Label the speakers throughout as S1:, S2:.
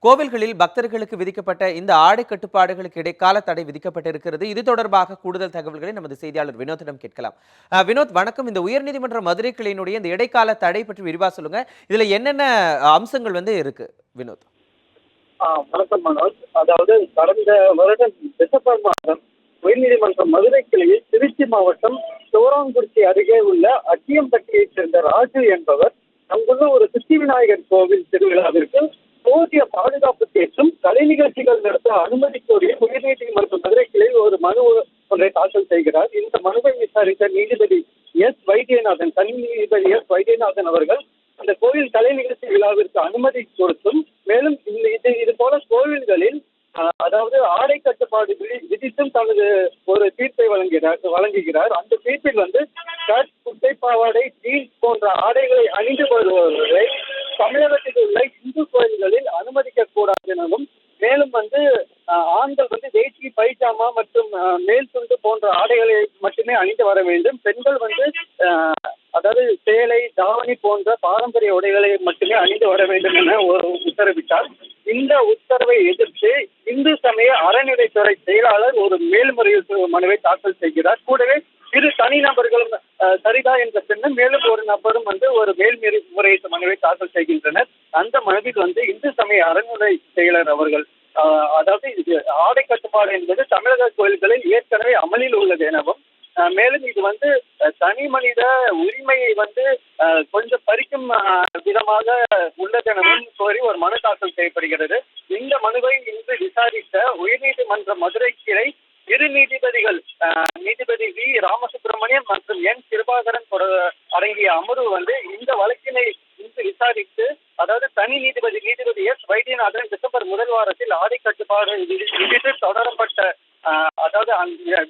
S1: கோவில்களில் பக்தர்களுக்கு விதிக்கப்பட்ட இந்த ஆடை கட்டுப்பாடுகளுக்கு இடைக்கால தடை விதிக்கப்பட்டிருக்கிறது. இது தொடர்பாக கூடுதல் தகவல்களை நமது செய்தியாளர் வினோத்திடம் கேட்கலாம். வினோத் வணக்கம். இந்த உயர்நீதிமன்ற மதுரை கிளையினுடைய இந்த இடைக்கால தடை பற்றி விரிவா சொல்லுங்க. இதுல என்னென்ன அம்சங்கள் இருக்கு வினோத்?
S2: வணக்கம் மனோஜ். அதாவது கடந்த வருடம் டிசம்பர் மாதம் உயர்நீதிமன்றம் மதுரை கிளையில் திருச்சி மாவட்டம் சிவராங்குறிச்சி அருகே உள்ள அட்டியம்பட்டியைச் சேர்ந்த ராஜு என்பவர் அங்குள்ள ஒரு சித்தி விநாயகர் கோவில் திருவிழாவிற்கு போதிய பாதுகாப்பு கேட்டும் கலை நிகழ்ச்சிகள் நடத்த அனுமதி கோரி உயர்நீதிமன்ற மதுரை கிளையில் ஒரு மனு ஒன்றை தாக்கல் செய்கிறார். இந்த மனுவை விசாரித்த நீதிபதி எஸ் வைத்தியநாதன், தனி நீதிபதி எஸ் வைத்தியநாதன் அவர்கள் அந்த கோவில் கலை நிகழ்ச்சி விழாவிற்கு அனுமதி கொடுத்தும், மேலும் இது போல கோவில்களில் அதாவது ஆடை கட்டுப்பாடு விதித்தும் தனது ஒரு தீர்ப்பை வழங்குகிறார். அந்த தீர்ப்பில் ஷர்ட், குட்டை பாவாடை, ஜீன்ஸ் போன்ற ஆடைகளை அணிந்து வருபவர்களை தமிழகத்தில் உள்ள இந்து கோயில்களில் அனுமதிக்க கூடாது எனவும், மேலும் ஆண்கள் வேஷ்டி, பைஜாமா மற்றும் மேல் துண்டு போன்ற ஆடைகளை மட்டுமே அணிந்து வர வேண்டும். பெண்கள் அதாவது சேலை, தாவணி போன்ற பாரம்பரிய உடைகளை மட்டுமே அணிந்து வர வேண்டும் என உத்தரவிட்டார். இந்த உத்தரவை எதிர்த்து இந்து சமய அறநிலைத்துறை செயலாளர் ஒரு மேல்முறையீட்டு மனுவை தாக்கல் செய்கிறார். கூடவே இரு தனிநபர்களும் சரிதா என்ற பெண்ணும் மேலும் ஒரு நபரும் ஒரு மேல்முறையீட்டு மனுவை தாக்கல் செய்கின்றனர். அந்த மனுவில் இந்து சமய அறநிலை செயலர் அவர்கள் அதாவது ஆடை கட்டுப்பாடு என்பது தமிழக கோயில்களில் ஏற்கனவே அமலில் உள்ளது எனவும், மேலும் இது தனி மனித உரிமையை கொஞ்சம் பறிக்கும் விதமாக உள்ளதெனவும் கோரி ஒரு மனு தாக்கல் செய்யப்படுகிறது. இந்த மனுவை இன்று விசாரித்த உயர்நீதிமன்ற மதுரை கிளை இரு நீதிபதிகள் நீதிபதி வி ராமசுப்பிரமணியம் மற்றும் என் கிருபாகரன் அடங்கிய அமர்வு இந்த வழக்கினை இன்று விசாரித்து, அதாவது தனி நீதிபதி எஸ் வைத்தியநாதன் டிசம்பர் முதல் வாரத்தில் ஆடை கட்டுப்பாடு விதித்து தொடரப்பட்ட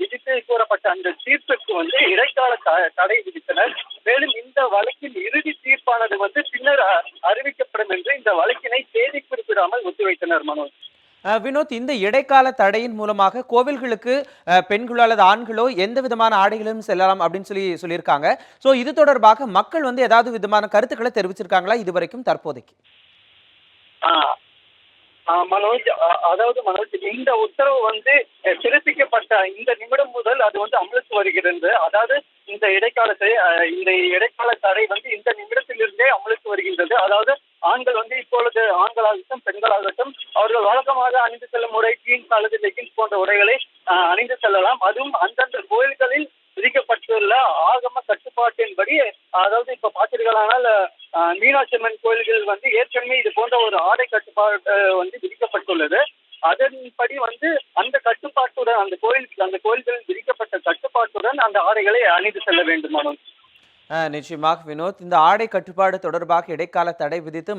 S2: விதித்து கூறப்பட்ட அந்த தீர்ப்புக்கு இடைக்கால தடை விதித்தனர். மேலும் இந்த வழக்கின் இறுதி தீர்ப்பானது பின்னர் அறிவிக்கப்படும் என்று இந்த வழக்கினை தேதி குறிப்பிடாமல் ஒத்திவைத்தனர். மனோஜ்,
S1: வினோத், இந்த இடைக்கால தடையின் மூலமாக கோவில்களுக்கு பெண்களோ அல்லது ஆண்களோ எந்த விதமான ஆடைகளும் செல்லலாம் அப்படின்னு சொல்லியிருக்காங்க. சோ இது தொடர்பாக மக்கள் ஏதாவது விதமான கருத்துக்களை தெரிவிச்சிருக்காங்களா இதுவரைக்கும் தற்போதைக்கு?
S2: மனோஜ், இந்த உத்தரவு பிறப்பிக்கப்பட்ட இந்த நிமிடம் முதல் அது அமலுக்கு வருகிறது. அதாவது இந்த இடைக்கால தடை இந்த நிமிடத்திலிருந்தே அமலுக்கு வருகின்றது. அதாவது ஆண்கள் இப்பொழுது ஆண்களாகட்டும் பெண்களாகட்டும் அவர்கள் வழக்கமாக அணிந்து செல்லும் உடை ஜீன்ஸ் அல்லது லெகின்ஸ் போன்ற உடைகளை அணிந்து செல்லலாம். அதுவும் அந்தந்த கோயில்களில் விதிக்கப்பட்டுள்ள ஆகம கட்டுப்பாட்டின்படி, அதாவது இப்ப பார்த்தீர்களானால் மீனாட்சி அம்மன் கோயில்கள் ஏற்கனவே இது போன்ற ஒரு ஆடை கட்டுப்பாடு விதிக்கப்பட்டுள்ளது. அதன்படி அந்த கட்டுப்பாட்டுடன் அந்த கோயில்களில் விதிக்கப்பட்ட கட்டுப்பாட்டுடன் அந்த ஆடைகளை அணிந்து செல்ல வேண்டும்.
S1: நிச்சயமாக வினோத், இந்த ஆடை கட்டுப்பாடு தொடர்பாக இடைக்கால தடை விதித்து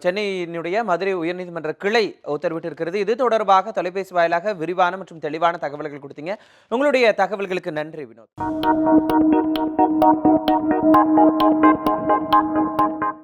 S1: சென்னையினுடைய மதுரை உயர்நீதிமன்ற கிளை உத்தரவிட்டிருக்கிறது. இது தொடர்பாக தொலைபேசி வாயிலாக விரிவான மற்றும் தெளிவான தகவல்கள் கொடுத்தீங்க. உங்களுடைய தகவல்களுக்கு நன்றி வினோத்.